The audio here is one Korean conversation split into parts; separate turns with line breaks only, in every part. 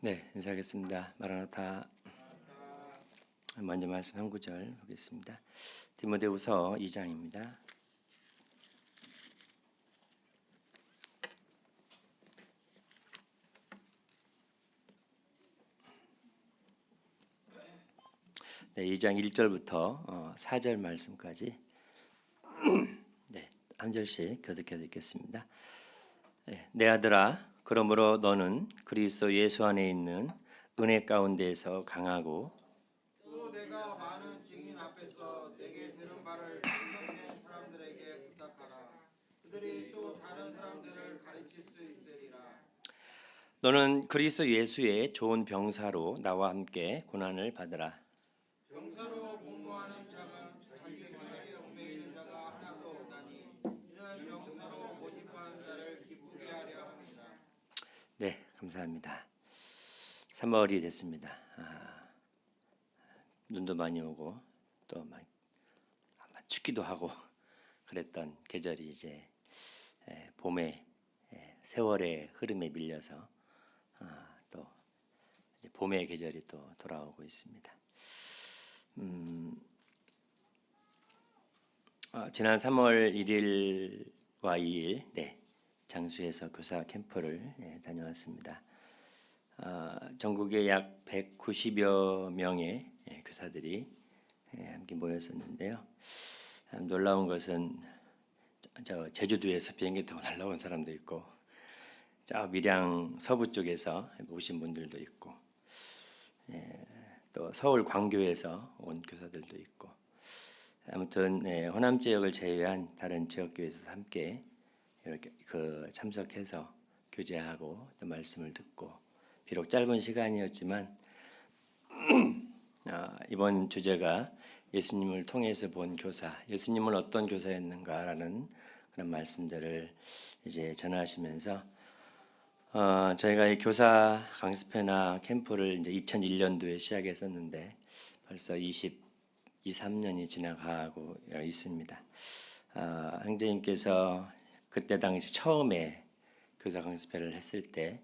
네, 인사하겠습니다. 마라나타. 먼저 말씀 한 구절 보겠습니다. 디모데후서 2장입니다. 네, 2장 1절부터 4절 말씀까지 네, 한 절씩 교독해 듣겠습니다. 네, 내 아들아, 그러므로 너는 그리스도 예수 안에 있는 은혜 가운데에서 강하고
또 내가 많은 증인 앞에서 내게 들은 바를 증명된 사람들에게 부탁하라. 그들이 또 다른 사람들을 가르칠 수 있으리라.
너는 그리스도 예수의 좋은 병사로 나와 함께 고난을 받으라.
병사로 복무하는 자가 자기 생활에 얽매이는 자가 하나도 없나니 이는 병사로 모집하는 자를 기쁘게 하려 합니다.
네, 감사합니다. 3월이 됐습니다. 눈도 많이 오고 또 막 춥기도 하고 그랬던 계절이 이제 봄의 세월의 흐름에 밀려서 또 이제 봄의 계절이 또 돌아오고 있습니다. 지난 3월 1일과 2일 장수에서 교사 캠프를 다녀왔습니다. 전국에 약 190여 명의 교사들이 함께 모였었는데요. 놀라운 것은 저 제주도에서 비행기 타고 날라온 사람도 있고, 저 밀양 서부 쪽에서 오신 분들도 있고, 또 서울 광교에서 온 교사들도 있고, 아무튼 호남 지역을 제외한 다른 지역 교회에서 함께 이렇게 참석해서 교제하고 또 말씀을 듣고, 비록 짧은 시간이었지만 이번 주제가 예수님을 통해서 본 교사, 예수님은 어떤 교사였는가라는 그런 말씀들을 이제 전하시면서 저희가 이 교사 강습회나 캠프를 이제 2001년도에 시작했었는데 벌써 23년이 지나가고 있습니다. 형제님께서 그때 당시 처음에 교사 강습회를 했을 때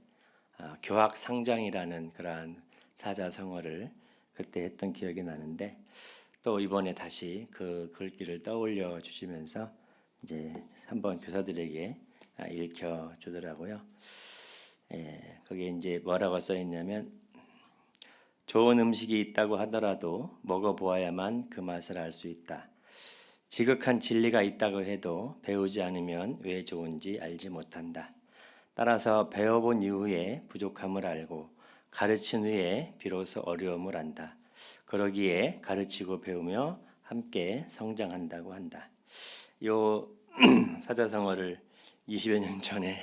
교학 상장이라는 그러한 사자성어를 그때 했던 기억이 나는데, 또 이번에 다시 그 글귀를 떠올려 주시면서 이제 한번 교사들에게 읽혀 주더라고요. 거기에 이제 뭐라고 써 있냐면, 좋은 음식이 있다고 하더라도 먹어보아야만 그 맛을 알 수 있다. 지극한 진리가 있다고 해도 배우지 않으면 왜 좋은지 알지 못한다. 따라서 배워본 이후에 부족함을 알고 가르친 후에 비로소 어려움을 안다. 그러기에 가르치고 배우며 함께 성장한다고 한다. 요 사자성어를 20여 년 전에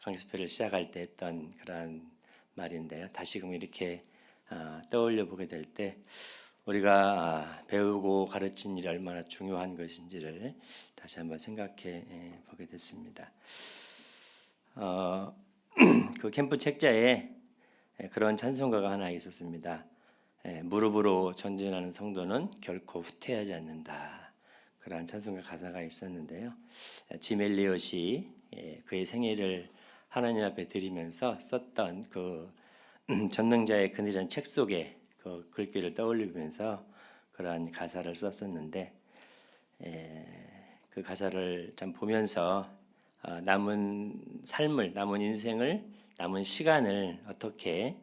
강습회를 시작할 때 했던 그런 말인데요. 다시금 이렇게 떠올려 보게 될 때 우리가 배우고 가르친 일이 얼마나 중요한 것인지를 다시 한번 생각해 보게 됐습니다. 그 캠프 책자에 그런 찬송가가 하나 있었습니다. 무릎으로 전진하는 성도는 결코 후퇴하지 않는다. 그런 찬송가 가사가 있었는데요. 짐 엘리엇이 그의 생애를 하나님 앞에 드리면서 썼던 그 전능자의 그늘이라는 책 속에 그 글귀를 떠올리면서 그러한 가사를 썼었는데, 그 가사를 참 보면서 남은 삶을, 남은 인생을, 남은 시간을 어떻게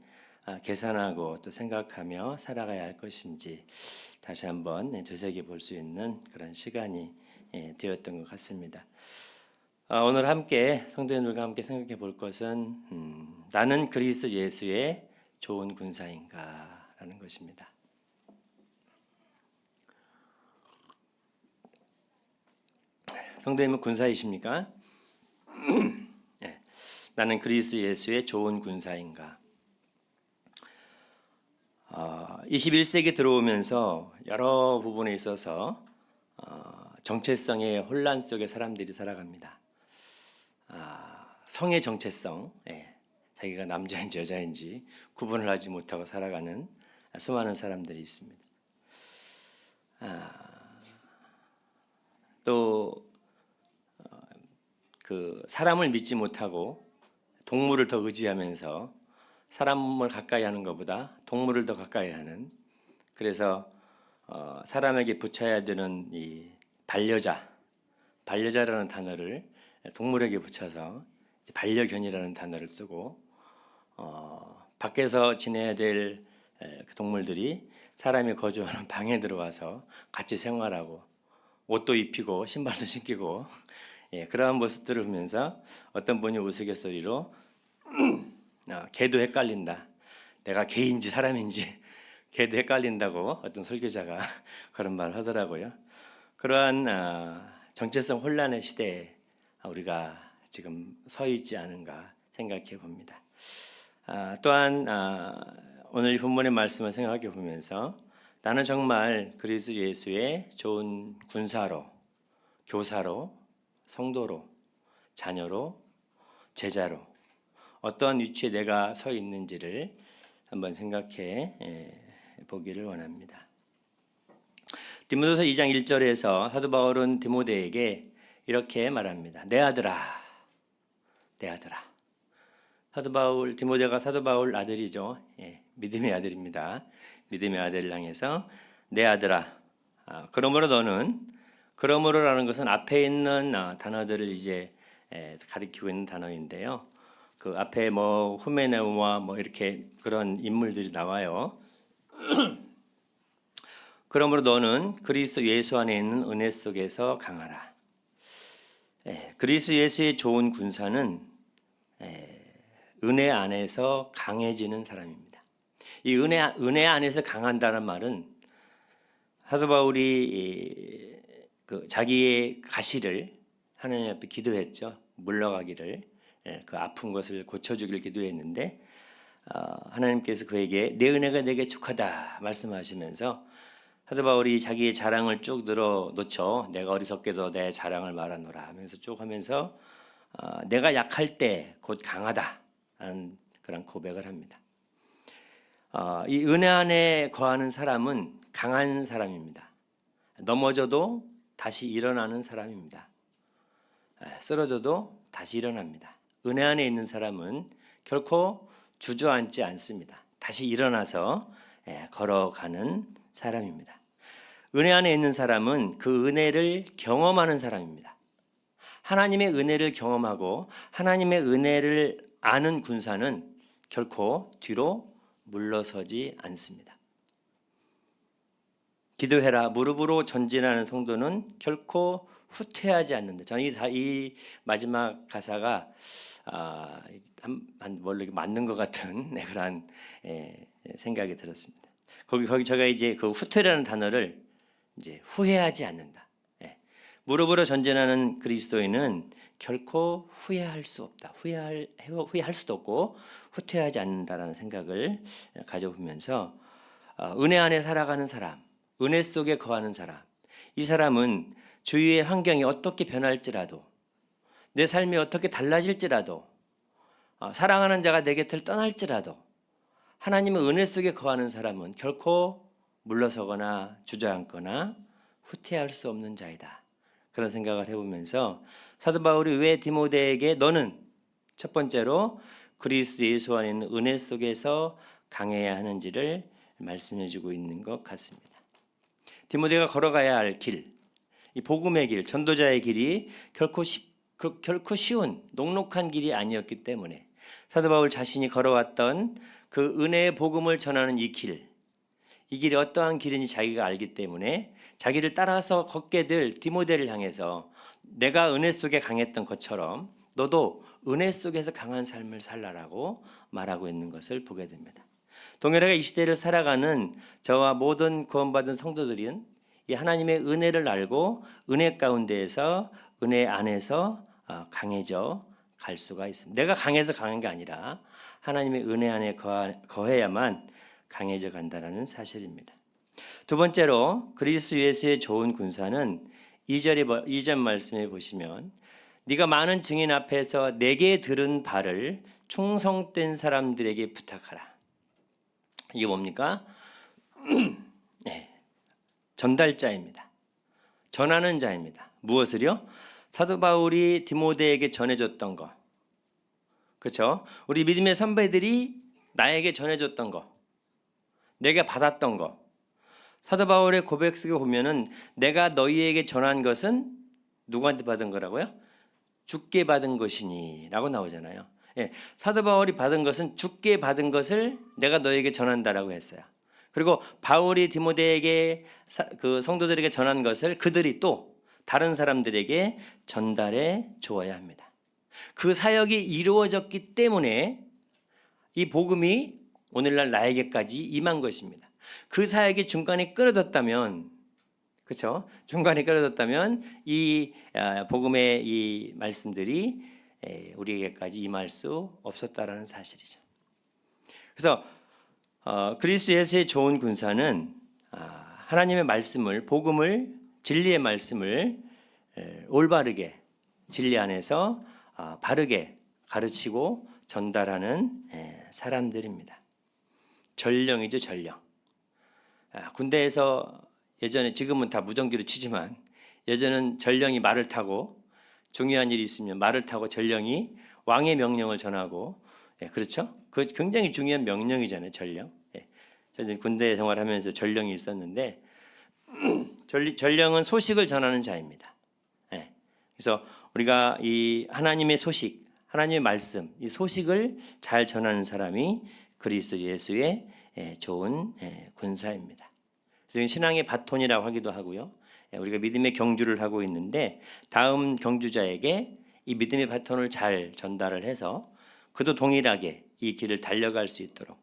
계산하고 또 생각하며 살아가야 할 것인지 다시 한번 되새겨 볼 수 있는 그런 시간이 되었던 것 같습니다. 오늘 함께 성도님들과 함께 생각해 볼 것은 나는 그리스도 예수의 좋은 군사인가 라는 것입니다. 성도님은 군사이십니까? 네. 나는 그리스도 예수의 좋은 군사인가? 21세기 들어오면서 여러 부분에 있어서 정체성의 혼란 속에 사람들이 살아갑니다. 성의 정체성, 자기가 남자인지 여자인지 구분을 하지 못하고 살아가는 수많은 사람들이 있습니다. 또 그 사람을 믿지 못하고 동물을 더 의지하면서 사람을 가까이 하는 것보다 동물을 더 가까이 하는, 그래서 사람에게 붙여야 되는 이 반려자라는 단어를 동물에게 붙여서 이제 반려견이라는 단어를 쓰고, 밖에서 지내야 될 그 동물들이 사람이 거주하는 방에 들어와서 같이 생활하고 옷도 입히고 신발도 신기고, 그러한 모습들을 보면서 어떤 분이 우스갯소리로 개도 헷갈린다, 내가 개인지 사람인지 개도 헷갈린다고 어떤 설교자가 그런 말을 하더라고요. 그러한 정체성 혼란의 시대에 우리가 지금 서 있지 않은가 생각해 봅니다. 또한 오늘 이 본문의 말씀을 생각해 보면서 나는 정말 그리스도 예수의 좋은 군사로, 교사로, 성도로, 자녀로, 제자로 어떠한 위치에 내가 서 있는지를 한번 생각해 보기를 원합니다. 디모데서 2장 1절에서 사도 바울은 디모데에게 이렇게 말합니다. 내 아들아, 내 아들아. 디모데가 사도 바울 아들이죠. 믿음의 아들입니다. 믿음의 아들을 향해서 내 아들아. 그러므로라는 것은 앞에 있는 단어들을 이제 가리키고 있는 단어인데요. 그 앞에 뭐 후메네오와 뭐 이렇게 그런 인물들이 나와요. 그러므로 너는 그리스도 예수 안에 있는 은혜 속에서 강하라. 그리스도 예수의 좋은 군사는 은혜 안에서 강해지는 사람입니다. 이 은혜 안에서 강한다는 말은 사도 바울이 그 자기의 가시를 하나님 앞에 기도했죠. 물러가기를, 그 아픈 것을 고쳐주기를 기도했는데 하나님께서 그에게 내 은혜가 내게 족하다 말씀하시면서 사도 바울이 자기의 자랑을 쭉 늘어놓죠. 내가 어리석게도 내 자랑을 말하노라 하면서 쭉 하면서 내가 약할 때 곧 강하다라는 그런 고백을 합니다. 이 은혜 안에 거하는 사람은 강한 사람입니다. 넘어져도 다시 일어나는 사람입니다. 쓰러져도 다시 일어납니다. 은혜 안에 있는 사람은 결코 주저앉지 않습니다. 다시 일어나서 걸어가는 사람입니다. 은혜 안에 있는 사람은 그 은혜를 경험하는 사람입니다. 하나님의 은혜를 경험하고 하나님의 은혜를 아는 군사는 결코 뒤로 물러서지 않습니다. 기도해라 무릎으로 전진하는 성도는 결코 후퇴하지 않는다. 저는 이 마지막 가사가 뭘로 맞는 것 같은 그런 생각이 들었습니다. 거기 제가 이제 그 후퇴라는 단어를 이제 후회하지 않는다. 무릎으로 전진하는 그리스도인은 결코 후회할 수 없다. 후회할 수도 없고 후퇴하지 않는다라는 생각을 가져보면서 은혜 안에 살아가는 사람, 은혜 속에 거하는 사람, 이 사람은 주위의 환경이 어떻게 변할지라도, 내 삶이 어떻게 달라질지라도, 사랑하는 자가 내 곁을 떠날지라도 하나님의 은혜 속에 거하는 사람은 결코 물러서거나 주저앉거나 후퇴할 수 없는 자이다. 그런 생각을 해보면서 사도 바울이 왜 디모데에게 너는 첫 번째로 그리스도 예수 안에 있는 은혜 속에서 강해야 하는지를 말씀해주고 있는 것 같습니다. 디모데가 걸어가야 할 길, 이 복음의 길, 전도자의 길이 결코 쉬운 녹록한 길이 아니었기 때문에 사도 바울 자신이 걸어왔던 그 은혜의 복음을 전하는 이 길이 어떠한 길인지 자기가 알기 때문에 자기를 따라서 걷게 될 디모데를 향해서 내가 은혜 속에 강했던 것처럼 너도 은혜 속에서 강한 삶을 살라라고 말하고 있는 것을 보게 됩니다. 동일하게 이 시대를 살아가는 저와 모든 구원받은 성도들은 이 하나님의 은혜를 알고 은혜 가운데에서 은혜 안에서 강해져 갈 수가 있습니다. 내가 강해서 강한 게 아니라 하나님의 은혜 안에 거해야만 강해져 간다는 사실입니다. 두 번째로 그리스도 예수의 좋은 군사는 2절 말씀에 보시면 네가 많은 증인 앞에서 내게 들은 바를 충성된 사람들에게 부탁하라. 이게 뭡니까? 전달자입니다. 전하는 자입니다. 무엇을요? 사도 바울이 디모데에게 전해줬던 것. 그렇죠? 우리 믿음의 선배들이 나에게 전해줬던 거, 내가 받았던 거. 사도 바울의 고백 속에 보면은 내가 너희에게 전한 것은 누구한테 받은 거라고요? 주께 받은 것이니 라고 나오잖아요. 예, 사도 바울이 받은 것은 주께 받은 것을 내가 너희에게 전한다라고 했어요. 그리고 바울이 디모데에게 그 성도들에게 전한 것을 그들이 또 다른 사람들에게 전달해 주어야 합니다. 그 사역이 이루어졌기 때문에 이 복음이 오늘날 나에게까지 임한 것입니다. 그 사역이 중간에 끊어졌다면, 그렇죠? 중간에 끊어졌다면 이 복음의 이 말씀들이 우리에게까지 임할 수 없었다라는 사실이죠. 그래서 그리스도 예수의 좋은 군사는 하나님의 말씀을, 복음을, 진리의 말씀을 올바르게 진리 안에서 바르게 가르치고 전달하는 사람들입니다. 전령이죠, 전령. 군대에서 예전에, 지금은 다 무전기로 치지만 예전은 전령이 말을 타고 중요한 일이 있으면 말을 타고 전령이 왕의 명령을 전하고, 그렇죠? 그 굉장히 중요한 명령이잖아요, 전령. 저는 군대 생활하면서 전령이 있었는데 전령은 소식을 전하는 자입니다. 그래서 우리가 이 하나님의 소식, 하나님의 말씀, 이 소식을 잘 전하는 사람이 그리스도 예수의 좋은 군사입니다. 그래서 신앙의 바톤이라고 하기도 하고요. 우리가 믿음의 경주를 하고 있는데 다음 경주자에게 이 믿음의 바톤을 잘 전달을 해서 그도 동일하게 이 길을 달려갈 수 있도록,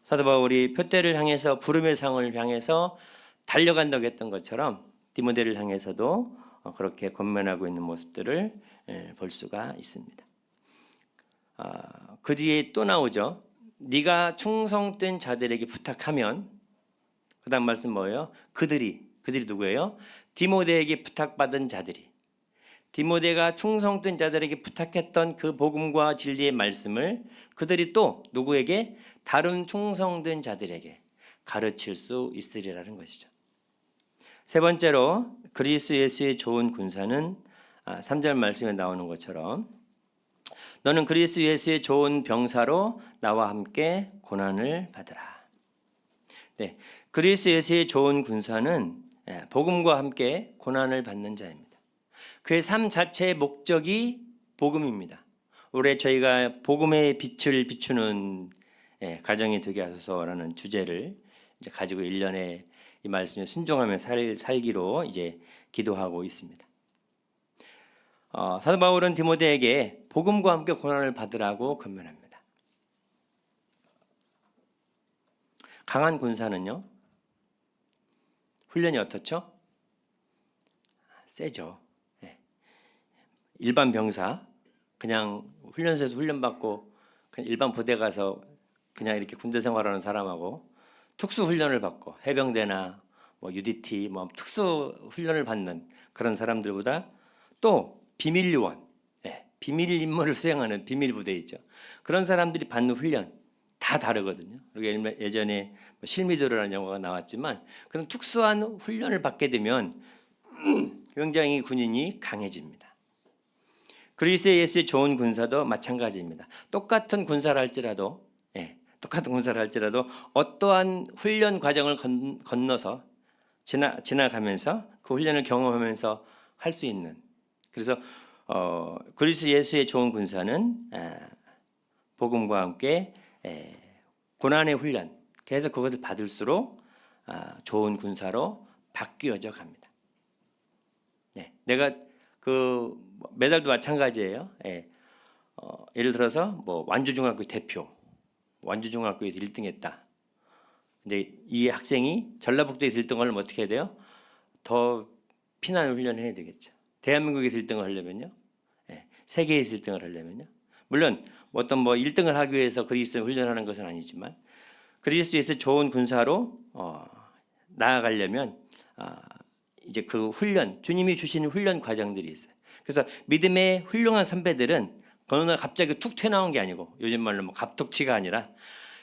사도 바울이 표대를 향해서 부름의 상을 향해서 달려간다고 했던 것처럼 디모데를 향해서도 그렇게 권면하고 있는 모습들을 볼 수가 있습니다. 그 뒤에 또 나오죠. 네가 충성된 자들에게 부탁하면, 그 다음 말씀 뭐예요? 그들이 누구예요? 디모데에게 부탁받은 자들이, 디모데가 충성된 자들에게 부탁했던 그 복음과 진리의 말씀을 그들이 또 누구에게? 다른 충성된 자들에게 가르칠 수 있으리라는 것이죠. 세 번째로 그리스도 예수의 좋은 군사는 3절 말씀에 나오는 것처럼 너는 그리스도 예수의 좋은 병사로 나와 함께 고난을 받으라. 네, 그리스도 예수의 좋은 군사는 복음과 함께 고난을 받는 자입니다. 그의 삶 자체의 목적이 복음입니다. 올해 저희가 복음의 빛을 비추는 가정이 되게 하소서라는 주제를 이제 가지고 1년에 이 말씀에 순종하며 살기로 이제 기도하고 있습니다. 사도 바울은 디모데에게 복음과 함께 고난을 받으라고 권면합니다. 강한 군사는요, 훈련이 어떻죠? 세죠. 일반 병사, 그냥 훈련소에서 훈련받고 그냥 일반 부대 가서 그냥 이렇게 군대 생활하는 사람하고 특수 훈련을 받고 해병대나 뭐 UDT, 뭐 특수 훈련을 받는 그런 사람들보다 또 비밀 요원, 비밀 임무를 수행하는 비밀 부대 있죠. 그런 사람들이 받는 훈련 다 다르거든요. 그리고 예전에 실미도라는 영화가 나왔지만 그런 특수한 훈련을 받게 되면 굉장히 군인이 강해집니다. 그리스도 예수의 좋은 군사도 마찬가지입니다. 똑같은 군사를 할지라도 어떠한 훈련 과정을 건너서 지나가면서 그 훈련을 경험하면서 할 수 있는, 그래서 그리스도 예수의 좋은 군사는 복음과 함께 고난의 훈련, 그래서 그것을 받을수록 좋은 군사로 바뀌어져 갑니다. 내가 그 메달도 마찬가지예요. 예를 들어서 뭐 완주중학교 대표, 완주중학교에서 1등했다. 근데 이 학생이 전라북도에서 1등을 하려면 어떻게 해야 돼요? 더 피난 훈련을 해야 되겠죠. 대한민국에서 1등을 하려면요, 세계에서 1등을 하려면요. 물론 어떤 1등을 하기 위해서 그리스도 훈련하는 것은 아니지만 그리스도에서 좋은 군사로 나아가려면 이제 그 훈련, 주님이 주시는 훈련 과정들이 있어요. 그래서 믿음의 훌륭한 선배들은 어느 날 갑자기 툭 튀어나온 게 아니고, 요즘 말로 뭐 갑툭튀가 아니라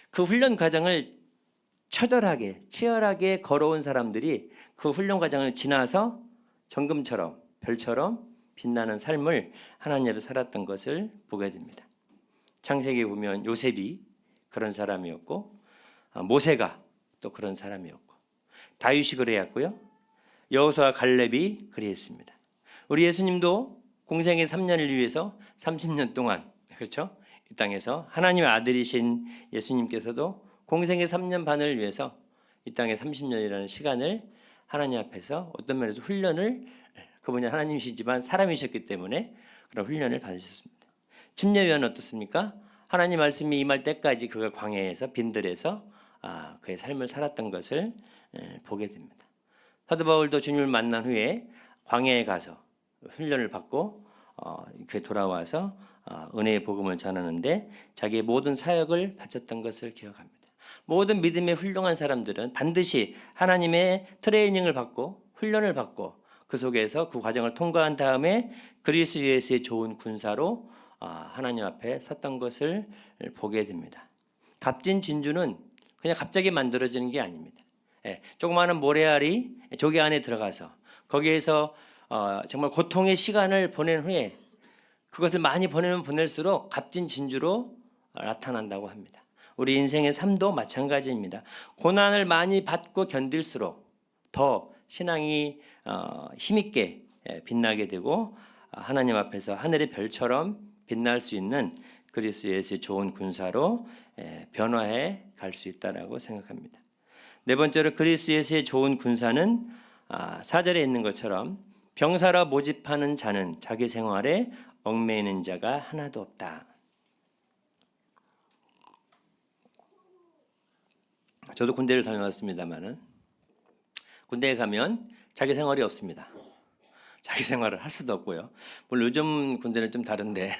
그 훈련 과정을 처절하게, 치열하게 걸어온 사람들이 그 훈련 과정을 지나서 정금처럼, 별처럼 빛나는 삶을 하나님 앞에 살았던 것을 보게 됩니다. 창세기에 보면 요셉이 그런 사람이었고, 모세가 또 그런 사람이었고, 다윗이 그래였고요. 여호수아 갈렙이 그리했습니다. 우리 예수님도 공생의 3년을 위해서 30년 동안, 그렇죠? 이 땅에서 하나님의 아들이신 예수님께서도 공생의 3년 반을 위해서 이 땅에 30년이라는 시간을 하나님 앞에서 어떤 면에서 훈련을, 그분이 하나님이시지만 사람이셨기 때문에 그런 훈련을 받으셨습니다. 침례요한은 어떻습니까? 하나님 말씀이 임할 때까지 그가 광야에서 빈들에서 그의 삶을 살았던 것을 보게 됩니다. 사도 바울도 주님을 만난 후에 광야에 가서 훈련을 받고 그 돌아와서 은혜의 복음을 전하는데 자기의 모든 사역을 바쳤던 것을 기억합니다. 모든 믿음의 훌륭한 사람들은 반드시 하나님의 트레이닝을 받고 훈련을 받고 그 속에서 그 과정을 통과한 다음에 그리스도 예수의 좋은 군사로 하나님 앞에 섰던 것을 보게 됩니다. 값진 진주는 그냥 갑자기 만들어지는 게 아닙니다. 조그마한 모래알이 조개 안에 들어가서 거기에서 정말 고통의 시간을 보낸 후에 그것을 많이 보내면 보낼수록 값진 진주로 나타난다고 합니다. 우리 인생의 삶도 마찬가지입니다. 고난을 많이 받고 견딜수록 더 신앙이 힘있게 빛나게 되고 하나님 앞에서 하늘의 별처럼 빛날 수 있는 그리스도 예수의 좋은 군사로 변화해 갈 수 있다라고 생각합니다. 네 번째로 그리스도 예수의 좋은 군사는 4절에 있는 것처럼 병사라 모집하는 자는 자기 생활에 얽매이는 자가 하나도 없다. 저도 군대를 다녀왔습니다만은 군대에 가면 자기 생활이 없습니다. 자기 생활을 할 수도 없고요. 물론 요즘 군대는 좀 다른데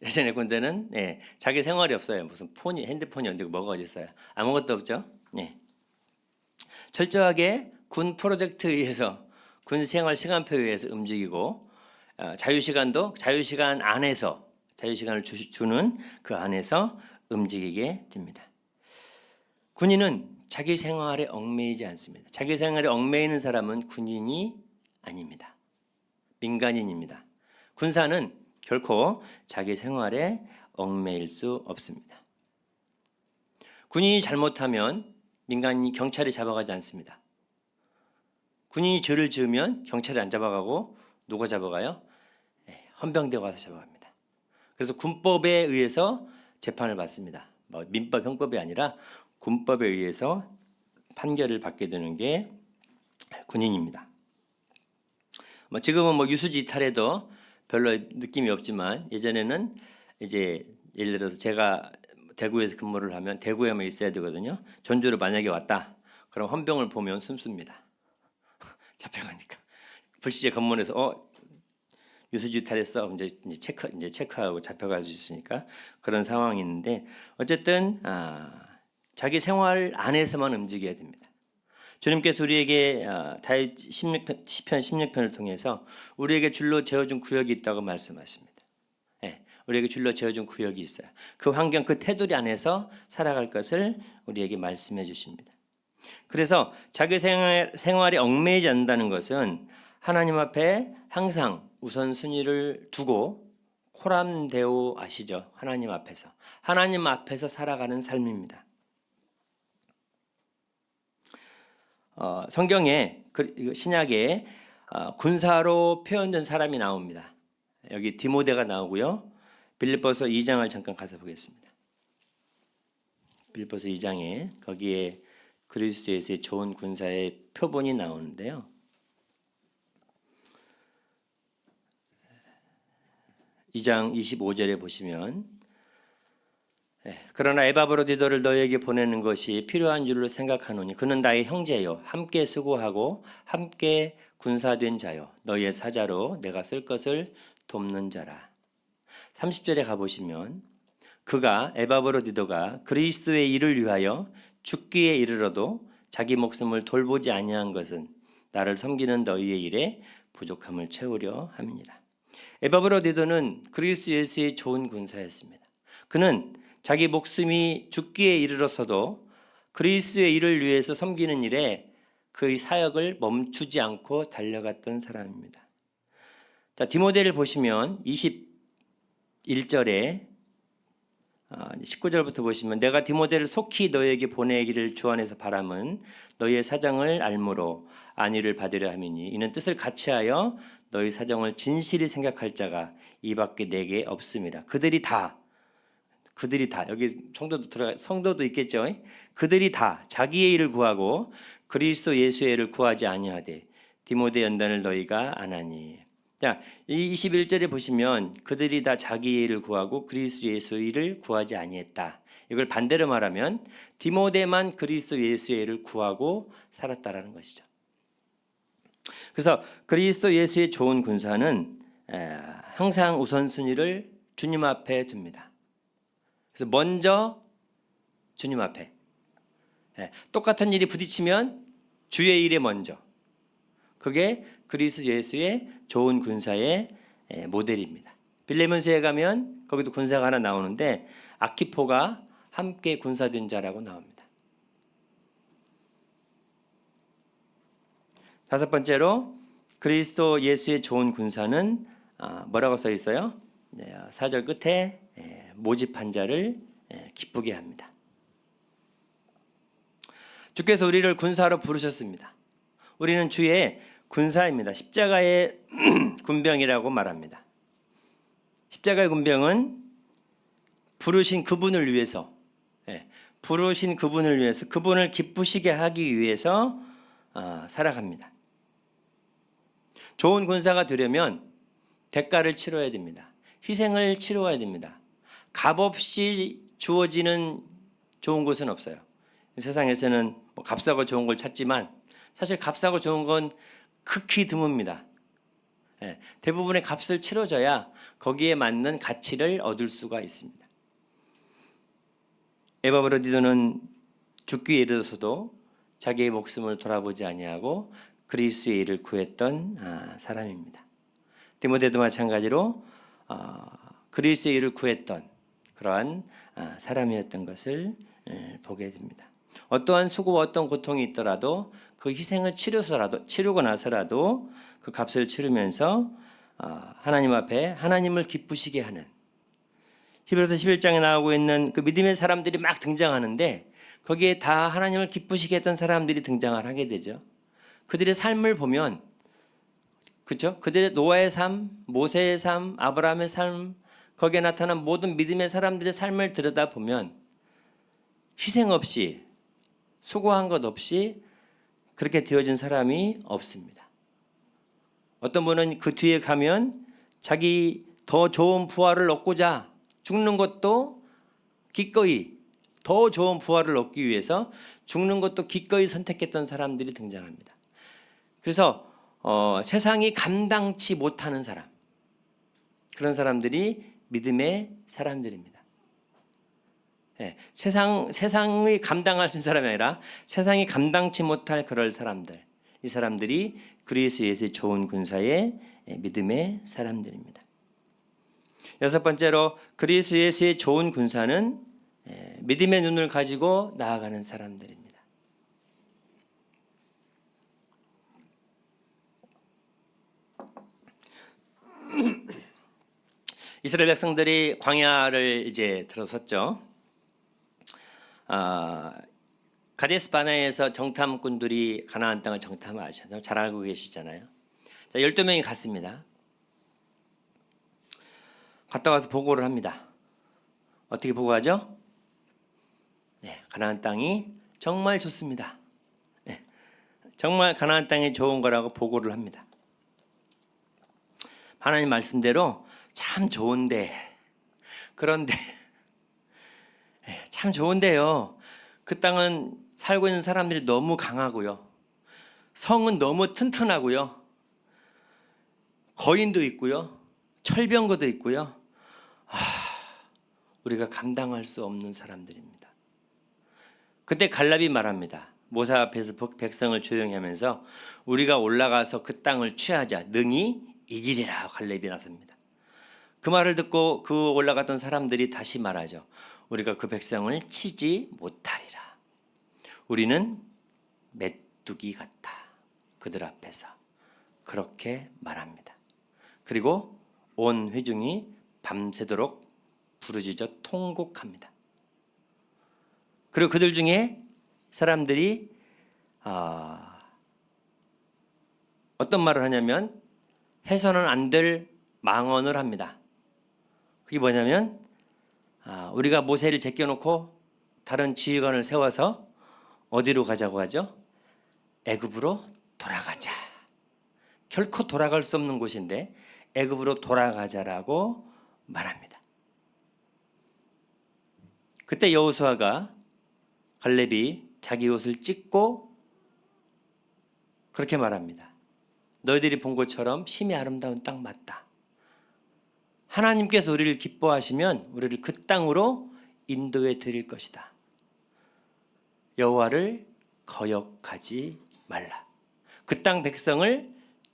예전에 군대는 자기 생활이 없어요. 무슨 핸드폰이 언제고 뭐가 어디 있어요. 아무것도 없죠. 철저하게 군 프로젝트에 의해서 군 생활 시간표에 의해서 움직이고 자유시간도 자유시간 안에서 자유시간을 주는 그 안에서 움직이게 됩니다. 군인은 자기 생활에 얽매이지 않습니다. 자기 생활에 얽매이는 사람은 군인이 아닙니다. 민간인입니다. 군사는 결코 자기 생활에 얽매일 수 없습니다. 군인이 잘못하면 민간인이 경찰이 잡아가지 않습니다. 군인이 죄를 지으면 경찰이 안 잡아가고 누가 잡아가요? 헌병대가 와서 잡아갑니다. 그래서 군법에 의해서 재판을 받습니다. 민법, 형법이 아니라 군법에 의해서 판결을 받게 되는 게 군인입니다. 지금은 유수지 이탈해도 별로 느낌이 없지만 예전에는 이제 예를 들어서 제가 대구에서 근무를 하면 대구에만 있어야 되거든요. 전주로 만약에 왔다. 그럼 헌병을 보면 숨습니다. 잡혀가니까 불시제 검문에서 유수지 이탈했어. 이제 체크하고 잡혀갈 수 있으니까 그런 상황이 있는데 어쨌든 자기 생활 안에서만 움직여야 됩니다. 주님께서 우리에게 다윗 시편 16편을 통해서 우리에게 줄로 재어준 구역이 있다고 말씀하십니다. 우리에게 줄로 재어준 구역이 있어요. 그 환경, 그 테두리 안에서 살아갈 것을 우리에게 말씀해 주십니다. 그래서 자기 생활에 얽매이지 않는다는 것은 하나님 앞에 항상 우선순위를 두고 코람데오 아시죠? 하나님 앞에서 살아가는 삶입니다. 성경에 신약에 군사로 표현된 사람이 나옵니다. 여기 디모데가 나오고요. 빌립보서 2장을 잠깐 가서 보겠습니다. 빌립보서 2장에 거기에 그리스도 예수의 좋은 군사의 표본이 나오는데요. 2장 25절에 보시면 그러나 에바브로디도를 너에게 보내는 것이 필요한 줄로 생각하노니 그는 나의 형제요 함께 수고하고 함께 군사된 자요 너의 사자로 내가 쓸 것을 돕는 자라. 30절에 가보시면 그가 에바브로디도가 그리스도의 일을 위하여 죽기에 이르러도 자기 목숨을 돌보지 아니한 것은 나를 섬기는 너희의 일에 부족함을 채우려 함이니라. 에바브로디도는 그리스도 예수의 좋은 군사였습니다. 그는 자기 목숨이 죽기에 이르러서도 그리스도의 일을 위해서 섬기는 일에 그의 사역을 멈추지 않고 달려갔던 사람입니다. 자, 디모데를 보시면 21절에 19절부터 보시면 내가 디모데를 속히 너에게 보내기를 주 안에서 바람은 너희의 사정을 알므로 안위를 받으려 함이니 이는 뜻을 같이하여 너희 사정을 진실히 생각할 자가 이밖에 내게 없음이라. 그들이 다 여기 성도도 있겠죠. 그들이 다 자기의 일을 구하고 그리스도 예수의 일을 구하지 아니하되 디모데 연단을 너희가 안 하니. 자, 이 21절에 보시면 그들이 다 자기의 일을 구하고 그리스도 예수의 일을 구하지 아니했다. 이걸 반대로 말하면 디모데만 그리스도 예수의 일을 구하고 살았다라는 것이죠. 그래서 그리스도 예수의 좋은 군사는 항상 우선순위를 주님 앞에 둡니다. 그래서 먼저 주님 앞에 똑같은 일이 부딪히면 주의 일에 먼저. 그게 그리스도 예수의 좋은 군사의 모델입니다. 빌레몬스에 가면 거기도 군사가 하나 나오는데 아키포가 함께 군사된 자라고 나옵니다. 다섯 번째로 그리스도 예수의 좋은 군사는 뭐라고 써 있어요? 4절 끝에 모집한 자를 기쁘게 합니다. 주께서 우리를 군사로 부르셨습니다. 우리는 주의 군사입니다. 십자가의 군병이라고 말합니다. 십자가의 군병은 부르신 그분을 위해서 그분을 기쁘시게 하기 위해서 살아갑니다. 좋은 군사가 되려면 대가를 치러야 됩니다. 희생을 치러야 됩니다. 값없이 주어지는 좋은 것은 없어요. 세상에서는 값싸고 좋은 걸 찾지만 사실 값싸고 좋은 건 극히 드뭅니다. 대부분의 값을 치러줘야 거기에 맞는 가치를 얻을 수가 있습니다. 에바브로디도는 죽기에 이르러서도 자기의 목숨을 돌아보지 아니하고 그리스도의 일을 구했던 사람입니다. 디모데도 마찬가지로 그리스도의 일을 구했던 그러한 사람이었던 것을 보게 됩니다. 어떠한 수고와 어떤 고통이 있더라도 그 희생을 치르고 나서라도 그 값을 치르면서 하나님 앞에 하나님을 기쁘시게 하는 히브리서 11장에 나오고 있는 그 믿음의 사람들이 막 등장하는데 거기에 다 하나님을 기쁘시게 했던 사람들이 등장을 하게 되죠. 그들의 삶을 보면 그렇죠? 그들의 노아의 삶, 모세의 삶, 아브라함의 삶 거기에 나타난 모든 믿음의 사람들의 삶을 들여다보면 희생 없이 수고한 것 없이 그렇게 되어진 사람이 없습니다. 어떤 분은 그 뒤에 가면 자기 더 좋은 부활을 얻고자 죽는 것도 기꺼이 더 좋은 부활을 얻기 위해서 죽는 것도 기꺼이 선택했던 사람들이 등장합니다. 그래서 세상이 감당치 못하는 사람, 그런 사람들이 믿음의 사람들입니다. 세상이 감당할 수 있는 사람이 아니라 세상이 감당치 못할 그럴 사람들, 이 사람들이 그리스도 예수의 좋은 군사의 믿음의 사람들입니다. 여섯 번째로 그리스도 예수의 좋은 군사는 믿음의 눈을 가지고 나아가는 사람들입니다. 이스라엘 백성들이 광야를 이제 들어섰죠. 가데스 바네아에서 정탐꾼들이 가나안 땅을 정탐하셨죠. 잘 알고 계시잖아요. 자, 12명이 갔습니다. 갔다 와서 보고를 합니다. 어떻게 보고하죠? 가나안 땅이 정말 좋습니다. 정말 가나안 땅이 좋은 거라고 보고를 합니다. 하나님 말씀대로 참 좋은데, 그런데 참 좋은데요. 그 땅은 살고 있는 사람들이 너무 강하고요. 성은 너무 튼튼하고요. 거인도 있고요. 철병거도 있고요. 우리가 감당할 수 없는 사람들입니다. 그때 갈렙이 말합니다. 모세 앞에서 백성을 조용히 하면서 우리가 올라가서 그 땅을 취하자. 능히 이기리라. 갈렙이 나섭니다. 그 말을 듣고 그 올라갔던 사람들이 다시 말하죠. 우리가 그 백성을 치지 못하리라. 우리는 메뚜기 같다. 그들 앞에서 그렇게 말합니다. 그리고 온 회중이 밤새도록 부르짖어 통곡합니다. 그리고 그들 중에 사람들이 어떤 말을 하냐면 해서는 안 될 망언을 합니다. 그게 뭐냐면 우리가 모세를 제껴놓고 다른 지휘관을 세워서 어디로 가자고 하죠? 애굽으로 돌아가자. 결코 돌아갈 수 없는 곳인데 애굽으로 돌아가자라고 말합니다. 그때 여호수아가 갈렙이 자기 옷을 찢고 그렇게 말합니다. 너희들이 본 것처럼 심히 아름다운 땅 맞다. 하나님께서 우리를 기뻐하시면 우리를 그 땅으로 인도해 드릴 것이다. 여호와를 거역하지 말라. 그 땅 백성을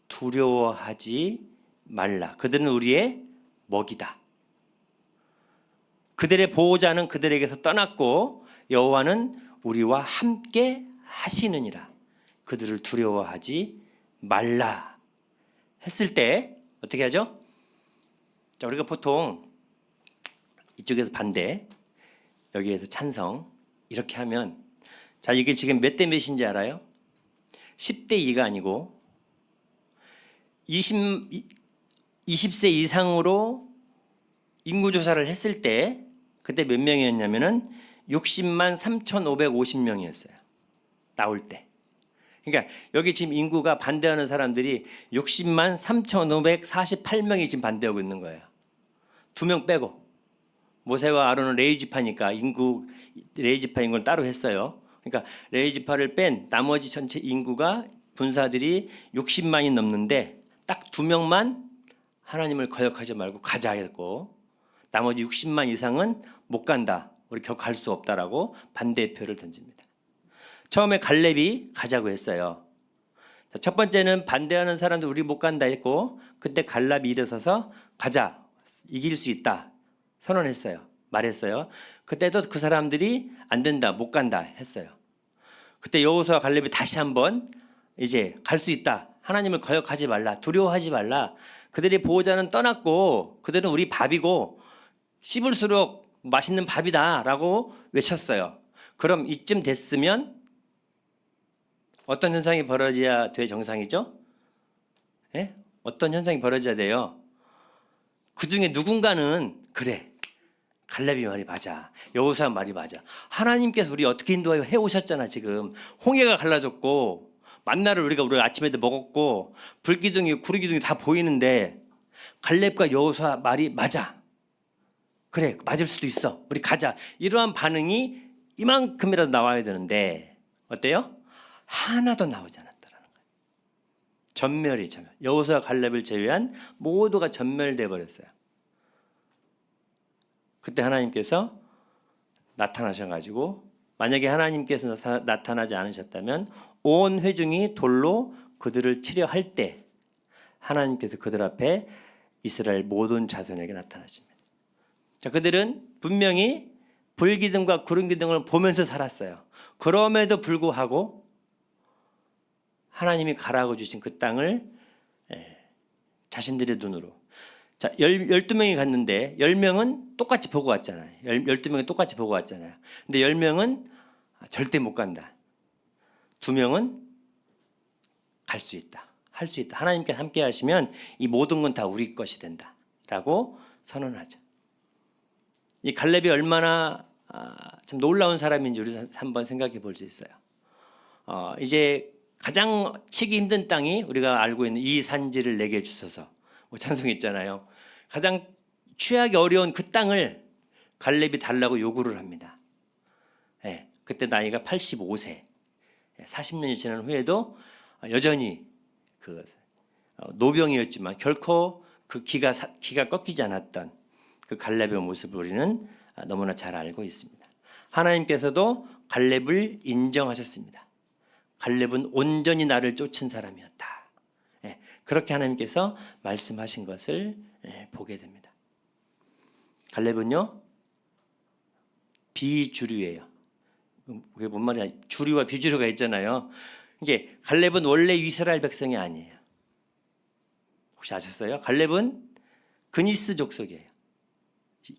두려워하지 말라. 그들은 우리의 먹이다. 그들의 보호자는 그들에게서 떠났고 여호와는 우리와 함께 하시느니라. 그들을 두려워하지 말라 했을 때 어떻게 하죠? 자, 우리가 보통 이쪽에서 반대, 여기에서 찬성 이렇게 하면, 자, 이게 지금 몇 대 몇인지 알아요? 10대 2가 아니고 20세 이상으로 인구조사를 했을 때 그때 몇 명이었냐면은 60만 3,550명이었어요. 나올 때. 그러니까 여기 지금 인구가 반대하는 사람들이 60만 3,548명이 지금 반대하고 있는 거예요. 2명 빼고. 모세와 아론은 레위지파니까 레위지파 인구를 따로 했어요. 그러니까 레위지파를 뺀 나머지 전체 인구가 분사들이 60만이 넘는데 딱 2명만 하나님을 거역하지 말고 가자 했고, 나머지 60만 이상은 못 간다. 우리 결코 갈 수 없다라고 반대표를 던집니다. 처음에 갈렙이 가자고 했어요. 첫 번째는 반대하는 사람들 우리 못 간다 했고, 그때 갈렙이 일어서서 가자, 이길 수 있다 선언했어요. 말했어요. 그때도 그 사람들이 안 된다, 못 간다 했어요. 그때 여호수아 갈렙이 다시 한번 이제 갈 수 있다, 하나님을 거역하지 말라, 두려워하지 말라, 그들의 보호자는 떠났고 그들은 우리 밥이고 씹을수록 맛있는 밥이다 라고 외쳤어요. 그럼 이쯤 됐으면 어떤 현상이 벌어져야 돼? 정상이죠? 예? 어떤 현상이 벌어져야 돼요? 그 중에 누군가는 그래, 갈렙이 말이 맞아, 여호수아 말이 맞아, 하나님께서 우리 어떻게 인도해 오셨잖아. 지금 홍해가 갈라졌고 만나를 우리 아침에도 먹었고 불기둥이 구리기둥이 다 보이는데 갈렙과 여호수아 말이 맞아, 그래 맞을 수도 있어, 우리 가자, 이러한 반응이 이만큼이라도 나와야 되는데 어때요? 하나도 나오지 않았다라는 거예요. 전멸. 여호수아 갈렙을 제외한 모두가 전멸돼 버렸어요. 그때 하나님께서 나타나셔가지고, 만약에 하나님께서 나타나지 않으셨다면 온 회중이 돌로 그들을 치려 할 때 하나님께서 그들 앞에 이스라엘 모든 자손에게 나타나십니다. 자, 그들은 분명히 불기둥과 구름기둥을 보면서 살았어요. 그럼에도 불구하고 하나님이 가라고 주신 그 땅을 자신들의 눈으로, 자, 12명이 갔는데 10명은 똑같이 보고 왔잖아요. 12명이 똑같이 보고 왔잖아요. 근데 10명은 절대 못 간다. 2명은 갈 수 있다, 할 수 있다. 하나님께 함께 하시면 이 모든 건 다 우리 것이 된다 라고 선언하죠. 이 갈렙이 얼마나 참 놀라운 사람인지 우리 한번 생각해 볼 수 있어요. 이제 가장 치기 힘든 땅이 우리가 알고 있는 이 산지를 내게 주소서, 뭐 찬송했잖아요. 가장 취하기 어려운 그 땅을 갈렙이 달라고 요구를 합니다. 예, 그때 나이가 85세, 40년이 지난 후에도 여전히 그 노병이었지만 결코 그 기가 꺾이지 않았던 그 갈렙의 모습을 우리는 너무나 잘 알고 있습니다. 하나님께서도 갈렙을 인정하셨습니다. 갈렙은 온전히 나를 쫓은 사람이었다. 그렇게 하나님께서 말씀하신 것을 보게 됩니다. 갈렙은요, 비주류예요. 그게 뭔 말이야? 주류와 비주류가 있잖아요. 이게 갈렙은 원래 이스라엘 백성이 아니에요. 혹시 아셨어요? 갈렙은 그니스 족속이에요.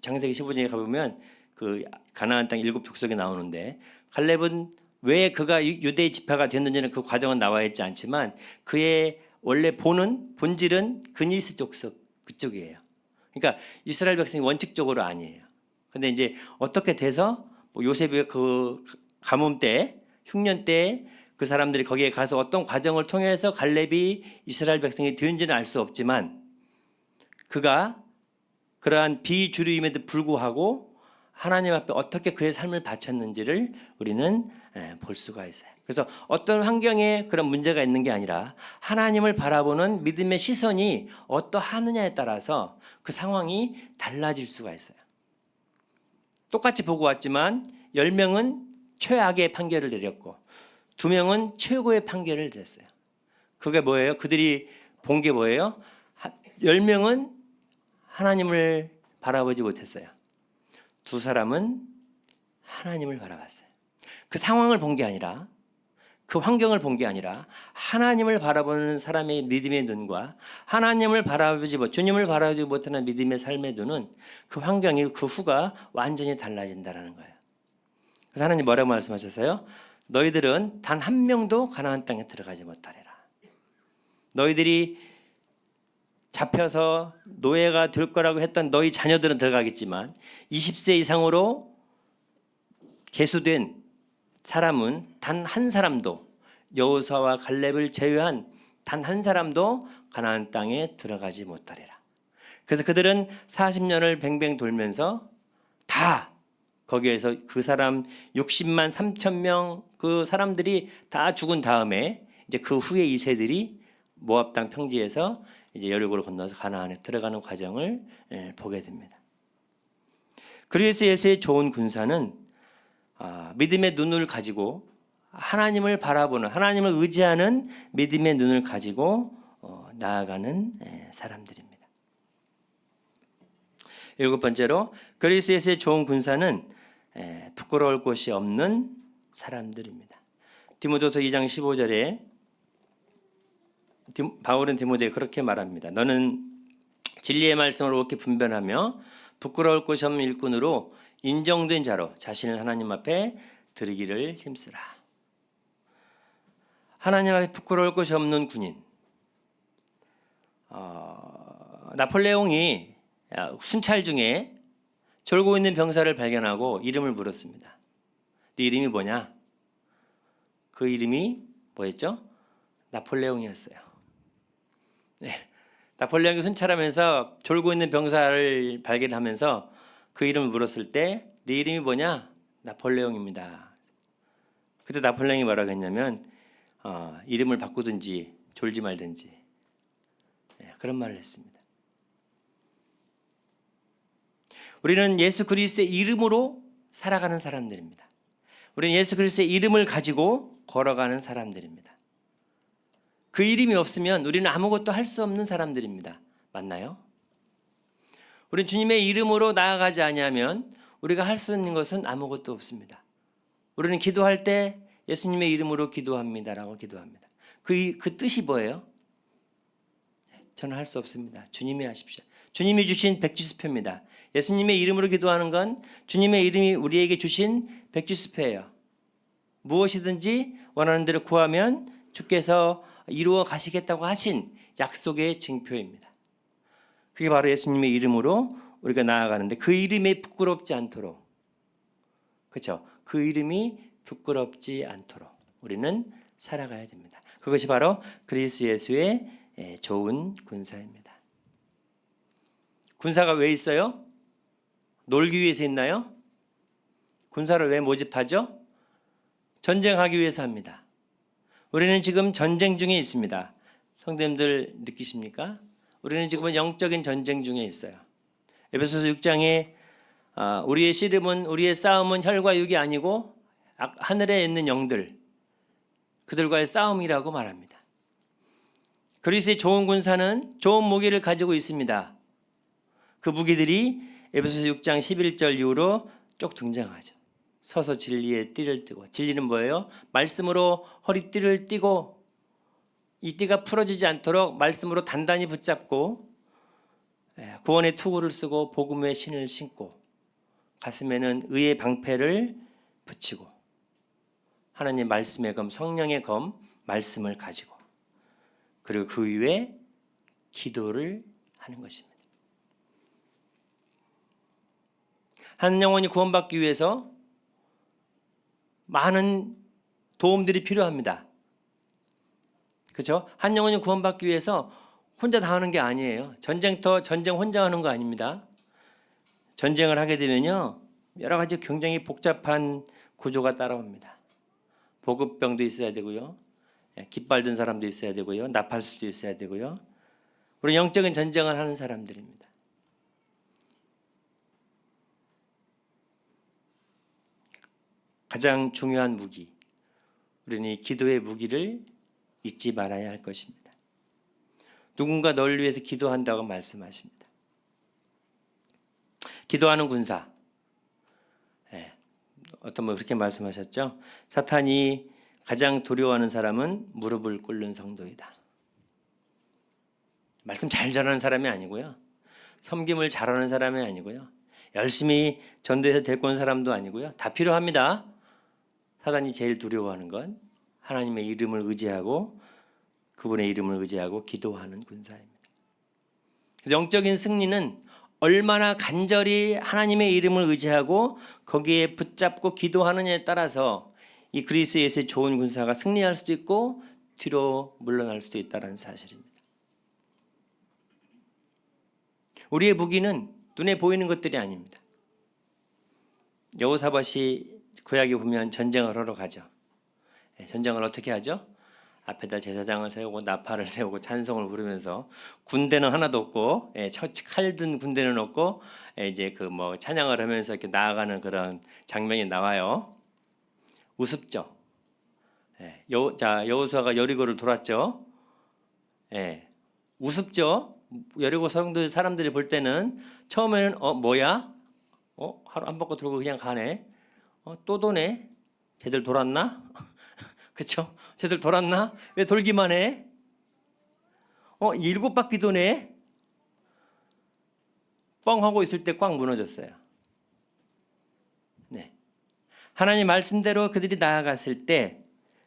창세기 15장에 가보면 그 가나안 땅 7 족속이 나오는데 갈렙은 왜 그가 유대 지파가 됐는지는 그 과정은 나와 있지 않지만 그의 원래 본질은 그니스 족속 그쪽이에요. 그러니까 이스라엘 백성이 원칙적으로 아니에요. 근데 이제 어떻게 돼서 뭐 요셉의 그 가뭄 때, 흉년 때 그 사람들이 거기에 가서 어떤 과정을 통해서 갈렙이 이스라엘 백성이 되는지는 알 수 없지만 그가 그러한 비주류임에도 불구하고 하나님 앞에 어떻게 그의 삶을 바쳤는지를 우리는 볼 수가 있어요. 그래서 어떤 환경에 그런 문제가 있는 게 아니라 하나님을 바라보는 믿음의 시선이 어떠하느냐에 따라서 그 상황이 달라질 수가 있어요. 똑같이 보고 왔지만 10명은 최악의 판결을 내렸고 2명은 최고의 판결을 내렸어요. 그게 뭐예요? 그들이 본 게 뭐예요? 10명은 하나님을 바라보지 못했어요. 2 사람은 하나님을 바라봤어요. 그 상황을 본 게 아니라 그 환경을 본 게 아니라 하나님을 바라보는 사람의 믿음의 눈과 하나님을 주님을 바라보지 못하는 믿음의 삶의 눈은 그 환경이 그 후가 완전히 달라진다는 거예요. 그래서 하나님 뭐라고 말씀하셨어요? 너희들은 단 한 명도 가나안 땅에 들어가지 못하리라. 너희들이 잡혀서 노예가 될 거라고 했던 너희 자녀들은 들어가겠지만 20세 이상으로 계수된 사람은 단 한 사람도 여호수아와 갈렙을 제외한 단 한 사람도 가나안 땅에 들어가지 못하리라. 그래서 그들은 40년을 뱅뱅 돌면서 다 거기에서 그 사람 60만 3천 명 그 사람들이 다 죽은 다음에 이제 그 후에 이 세들이 모압 땅 평지에서 이제 여리고를 건너서 가나안에 들어가는 과정을 보게 됩니다. 그리스도 예수의 좋은 군사는 믿음의 눈을 가지고 하나님을 바라보는 하나님을 의지하는 믿음의 눈을 가지고 나아가는 사람들입니다. 7번째로 그리스도 예수의 좋은 군사는 부끄러울 곳이 없는 사람들입니다. 디모데후서 2장 15절에 바울은 디모데에 그렇게 말합니다. 너는 진리의 말씀을 옳게 분별하며 부끄러울 곳이 없는 일꾼으로 인정된 자로 자신을 하나님 앞에 드리기를 힘쓰라. 하나님 앞에 부끄러울 것이 없는 군인. 나폴레옹이 순찰 중에 졸고 있는 병사를 발견하고 이름을 물었습니다. 네 이름이 뭐냐? 그 이름이 뭐였죠? 나폴레옹이었어요. 네. 나폴레옹이 순찰하면서 졸고 있는 병사를 발견하면서 그 이름을 물었을 때 네 이름이 뭐냐? 나폴레옹입니다. 그때 나폴레옹이 뭐라고 했냐면 이름을 바꾸든지 졸지 말든지 그런 말을 했습니다. 우리는 예수 그리스도의 이름으로 살아가는 사람들입니다. 우리는 예수 그리스도의 이름을 가지고 걸어가는 사람들입니다. 그 이름이 없으면 우리는 아무것도 할 수 없는 사람들입니다. 맞나요? 우리는 주님의 이름으로 나아가지 아니하면 우리가 할 수 있는 것은 아무것도 없습니다. 우리는 기도할 때 예수님의 이름으로 기도합니다라고 기도합니다. 그 뜻이 뭐예요? 저는 할 수 없습니다. 주님이 하십시오. 주님이 주신 백지수표입니다. 예수님의 이름으로 기도하는 건 주님의 이름이 우리에게 주신 백지수표예요. 무엇이든지 원하는 대로 구하면 주께서 이루어 가시겠다고 하신 약속의 징표입니다. 그게 바로 예수님의 이름으로 우리가 나아가는데 그 이름이 부끄럽지 않도록, 그렇죠? 그 이름이 부끄럽지 않도록 우리는 살아가야 됩니다. 그것이 바로 그리스도 예수의 좋은 군사입니다. 군사가 왜 있어요? 놀기 위해서 있나요? 군사를 왜 모집하죠? 전쟁하기 위해서 합니다. 우리는 지금 전쟁 중에 있습니다. 성도님들 느끼십니까? 우리는 지금은 영적인 전쟁 중에 있어요. 에베소서 6장에 우리의 씨름은 우리의 싸움은 혈과 육이 아니고 하늘에 있는 영들 그들과의 싸움이라고 말합니다. 그리스도의 좋은 군사는 좋은 무기를 가지고 있습니다. 그 무기들이 에베소서 6장 11절 이후로 쭉 등장하죠. 서서 진리의 띠를 띠고, 진리는 뭐예요? 말씀으로 허리띠를 띠고 이 띠가 풀어지지 않도록 말씀으로 단단히 붙잡고 구원의 투구를 쓰고 복음의 신을 신고 가슴에는 의의 방패를 붙이고 하나님 말씀의 검, 성령의 검, 말씀을 가지고 그리고 그 위에 기도를 하는 것입니다. 한 영혼이 구원받기 위해서 많은 도움들이 필요합니다. 그렇죠? 한 영혼이 구원받기 위해서 혼자 다 하는 게 아니에요. 전쟁터 전쟁 혼자 하는 거 아닙니다. 전쟁을 하게 되면요 여러 가지 굉장히 복잡한 구조가 따라옵니다. 보급병도 있어야 되고요, 깃발 든 사람도 있어야 되고요, 나팔수도 있어야 되고요. 우리 영적인 전쟁을 하는 사람들입니다. 가장 중요한 무기, 우리는 이 기도의 무기를 잊지 말아야 할 것입니다. 누군가 널 위해서 기도한다고 말씀하십니다. 기도하는 군사. 어떤 분 그렇게 말씀하셨죠? 사탄이 가장 두려워하는 사람은 무릎을 꿇는 성도이다. 말씀 잘 전하는 사람이 아니고요, 섬김을 잘하는 사람이 아니고요, 열심히 전도해서 데리고 온 사람도 아니고요. 다 필요합니다. 사탄이 제일 두려워하는 건 하나님의 이름을 의지하고 그분의 이름을 의지하고 기도하는 군사입니다. 영적인 승리는 얼마나 간절히 하나님의 이름을 의지하고 거기에 붙잡고 기도하느냐에 따라서 이 그리스도 예수의 좋은 군사가 승리할 수도 있고 뒤로 물러날 수도 있다는 사실입니다. 우리의 무기는 눈에 보이는 것들이 아닙니다. 여호사밧이 구약에 보면 전쟁을 하러 가죠. 전쟁을 어떻게 하죠? 앞에다 제사장을 세우고 나팔을 세우고 찬송을 부르면서, 군대는 하나도 없고 칼 든 군대는 없고 이제 그 뭐 찬양을 하면서 이렇게 나아가는 그런 장면이 나와요. 우습죠. 여호수아가 여리고를 돌았죠. 우습죠. 여리고 성도 사람들이 볼 때는 처음에는 뭐야? 하루 안 바꿔 돌고 그냥 가네. 또 도네. 쟤들 돌았나? 그렇죠? 쟤들 돌았나? 왜 돌기만 해? 7바퀴 도네. 뻥 하고 있을 때 꽉 무너졌어요. 네. 하나님 말씀대로 그들이 나아갔을 때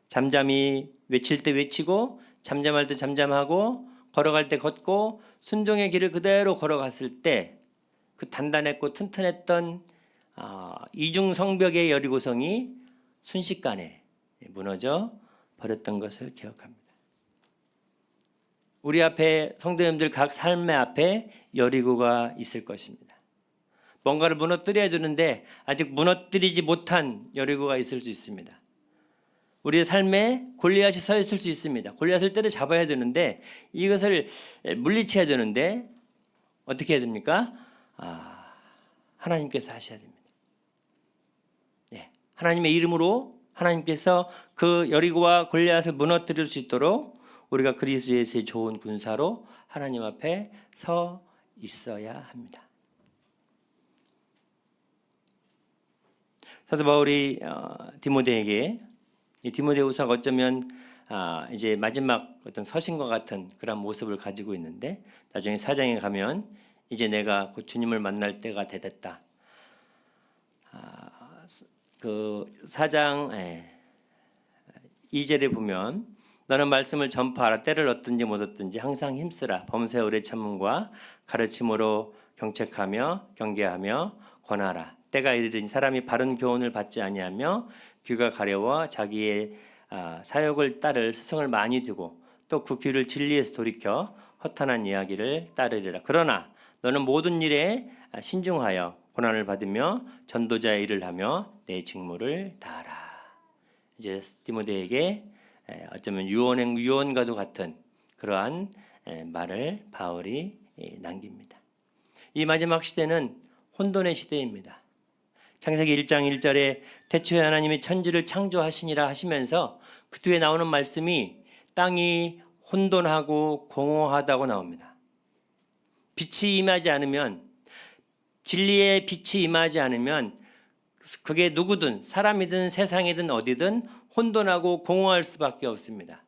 잠잠히 외칠 때 외치고 잠잠할 때 잠잠하고 걸어갈 때 걷고 순종의 길을 그대로 걸어갔을 때 그 단단했고 튼튼했던 이중 성벽의 여리고성이 순식간에 무너져 버렸던 것을 기억합니다. 우리 앞에 성도님들 각 삶의 앞에 여리고가 있을 것입니다. 뭔가를 무너뜨려야 되는데 아직 무너뜨리지 못한 여리고가 있을 수 있습니다. 우리의 삶에 골리앗이 서 있을 수 있습니다. 골리앗을 때려잡아야 되는데 이것을 물리쳐야 되는데 어떻게 해야 됩니까? 하나님께서 하셔야 됩니다. 하나님의 이름으로 하나님께서 그 여리고와 골리앗을 무너뜨릴 수 있도록 우리가 그리스도 예수의 좋은 군사로 하나님 앞에 서 있어야 합니다. 사도 바울이 디모데에게, 이 디모데후서가 어쩌면 이제 마지막 어떤 서신과 같은 그런 모습을 가지고 있는데, 나중에 4장에 가면 이제 내가 곧 주님을 만날 때가 되었다. 그 4장 2절에 보면 너는 말씀을 전파하라. 때를 얻든지 못 얻든지 항상 힘쓰라. 범사에 오래 참음과 가르침으로 경책하며 경계하며 권하라. 때가 이르니 사람이 바른 교훈을 받지 아니하며 귀가 가려워 자기의 사욕을 따를 스승을 많이 두고 또 그 귀를 진리에서 돌이켜 허탄한 이야기를 따르리라. 그러나 너는 모든 일에 신중하여 고난을 받으며 전도자의 일을 하며 내 직무를 다하라. 이제 디모데에게 어쩌면 유언과도 같은 그러한 말을 바울이 남깁니다. 이 마지막 시대는 혼돈의 시대입니다. 창세기 1장 1절에 태초에 하나님이 천지를 창조하시니라 하시면서 그 뒤에 나오는 말씀이 땅이 혼돈하고 공허하다고 나옵니다. 빛이 임하지 않으면, 진리의 빛이 임하지 않으면 그게 누구든 사람이든 세상이든 어디든 혼돈하고 공허할 수밖에 없습니다.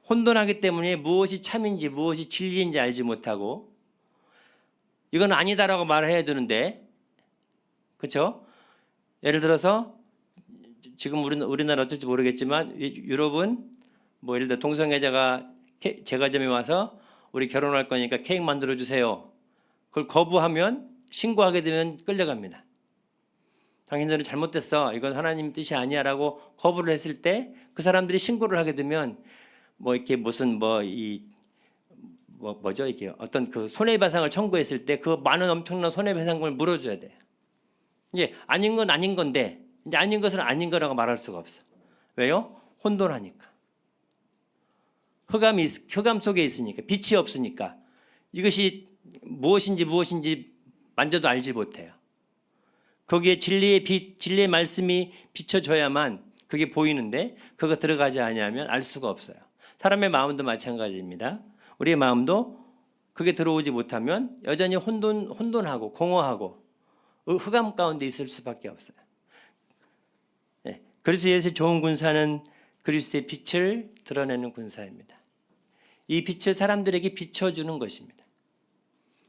혼돈하기 때문에 무엇이 참인지 무엇이 진리인지 알지 못하고 이건 아니다라고 말을 해야 되는데, 그렇죠? 예를 들어서 지금 우리나라 어떨지 모르겠지만 유럽은 뭐 예를 들어 동성애자가 제과점에 와서 우리 결혼할 거니까 케이크 만들어 주세요. 그걸 거부하면 신고하게 되면 끌려갑니다. 당신들은 잘못됐어. 이건 하나님 뜻이 아니야라고 거부를 했을 때 그 사람들이 신고를 하게 되면 뭐 이렇게 무슨 뭐죠 이게 어떤 그 손해배상을 청구했을 때 그 많은 엄청난 손해배상금을 물어줘야 돼요. 이제 아닌 건 아닌 건데 이제 아닌 것은 아닌 거라고 말할 수가 없어. 왜요? 혼돈하니까. 흑암 속에 있으니까 빛이 없으니까 이것이 무엇인지 만져도 알지 못해요. 거기에 진리의 빛, 진리의 말씀이 비춰줘야만 그게 보이는데 그거 들어가지 아니하면 알 수가 없어요. 사람의 마음도 마찬가지입니다. 우리의 마음도 그게 들어오지 못하면 여전히 혼돈하고 공허하고 흑암 가운데 있을 수밖에 없어요. 네. 그리스도의 좋은 군사는 그리스도의 빛을 드러내는 군사입니다. 이 빛을 사람들에게 비춰주는 것입니다.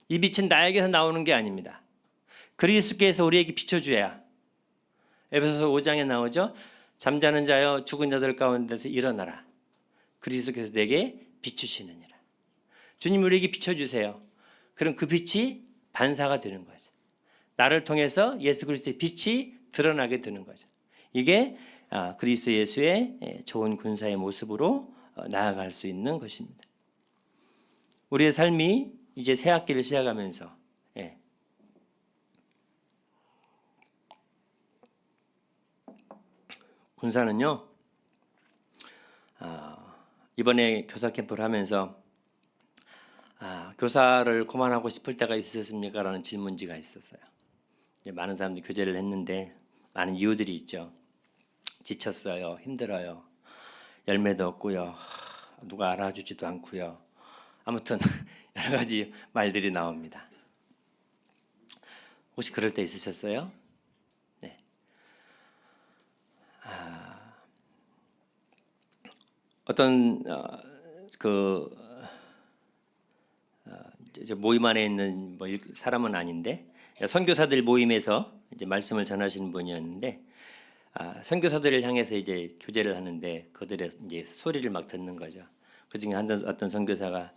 이 빛은 나에게서 나오는 게 아닙니다. 그리스도께서 우리에게 비춰줘야. 에베소서 5장에 나오죠. 잠자는 자여 죽은 자들 가운데서 일어나라. 그리스도께서 내게 비추시느니라. 주님 우리에게 비춰주세요. 그럼 그 빛이 반사가 되는 거죠. 나를 통해서 예수 그리스도의 빛이 드러나게 되는 거죠. 이게 그리스도 예수의 좋은 군사의 모습으로 나아갈 수 있는 것입니다. 우리의 삶이 이제 새 학기를 시작하면서 군사는요 이번에 교사 캠프를 하면서 교사를 그만하고 싶을 때가 있으셨습니까? 라는 질문지가 있었어요. 많은 사람들이 교제를 했는데 많은 이유들이 있죠. 지쳤어요. 힘들어요. 열매도 없고요. 누가 알아주지도 않고요. 아무튼 여러 가지 말들이 나옵니다. 혹시 그럴 때 있으셨어요? 네. 어떤 이제 모임 안에 있는 사람은 아닌데 선교사들 모임에서 이제 말씀을 전하시는 분이었는데 선교사들을 향해서 이제 교제를 하는데 그들의 이제 소리를 막 듣는 거죠. 그 중에 어떤 선교사가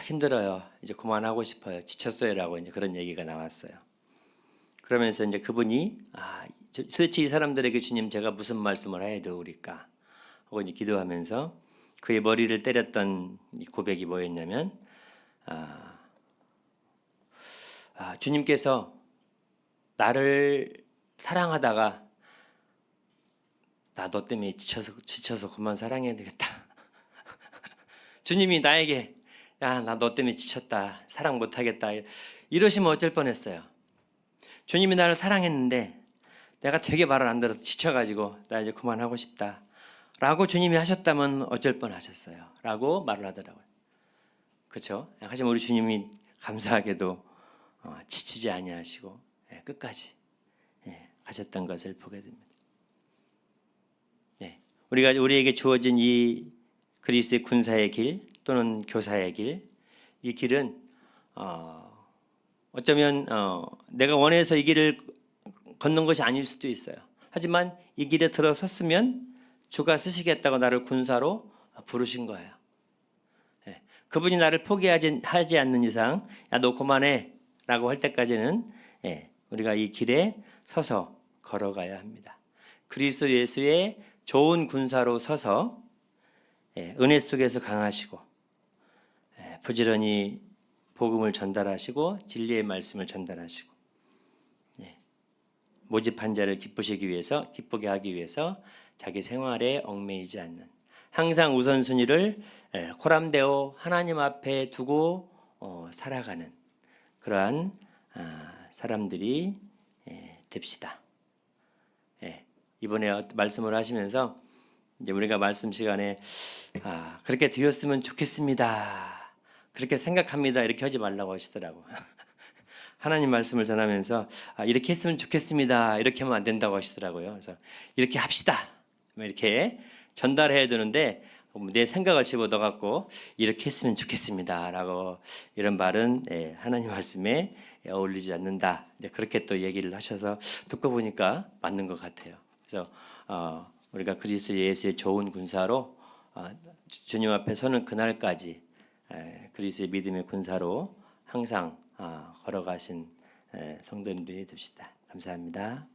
힘들어요. 이제 그만하고 싶어요. 지쳤어요라고 이제 그런 얘기가 나왔어요. 그러면서 이제 그분이 도대체 이 사람들에게 주님 제가 무슨 말씀을 해야 되오리까 하고 이제 기도하면서 그의 머리를 때렸던 이 고백이 뭐였냐면 주님께서 나를 사랑하다가 나 너 때문에 지쳐서 그만 사랑해야 되겠다. 주님이 나에게 야 나 너 때문에 지쳤다. 사랑 못하겠다. 이러시면 어쩔 뻔했어요. 주님이 나를 사랑했는데 내가 되게 말을 안 들어서 지쳐가지고 나 이제 그만하고 싶다. 라고 주님이 하셨다면 어쩔 뻔하셨어요. 라고 말을 하더라고요. 그렇죠? 하지만 우리 주님이 감사하게도 지치지 아니하시고 끝까지 가셨던 것을 보게 됩니다. 우리에게 주어진 이 그리스도의 군사의 길 또는 교사의 길, 이 길은 어쩌면 내가 원해서 이 길을 걷는 것이 아닐 수도 있어요. 하지만 이 길에 들어섰으면 주가 쓰시겠다고 나를 군사로 부르신 거예요. 그분이 나를 포기하지 않는 이상 야 너 그만해 라고 할 때까지는 우리가 이 길에 서서 걸어가야 합니다. 그리스도 예수의 좋은 군사로 서서 은혜 속에서 강하시고 부지런히 복음을 전달하시고 진리의 말씀을 전달하시고 모집한 자를 기쁘게 하기 위해서 자기 생활에 얽매이지 않는 항상 우선순위를 코람데오 하나님 앞에 두고 살아가는 그러한 사람들이 됩시다. 이번에 말씀을 하시면서 이제 우리가 말씀 시간에 그렇게 되었으면 좋겠습니다. 그렇게 생각합니다. 이렇게 하지 말라고 하시더라고. 하나님 말씀을 전하면서 이렇게 했으면 좋겠습니다. 이렇게 하면 안 된다고 하시더라고요. 그래서 이렇게 합시다. 이렇게 전달해야 되는데 내 생각을 집어넣어갖고 이렇게 했으면 좋겠습니다라고 이런 말은 하나님 말씀에 어울리지 않는다. 이제 그렇게 또 얘기를 하셔서 듣고 보니까 맞는 것 같아요. 그래서 우리가 그리스도 예수의 좋은 군사로 주님 앞에 서는 그날까지 그리스도의 믿음의 군사로 항상 걸어가신 성도님들이 됩시다. 감사합니다.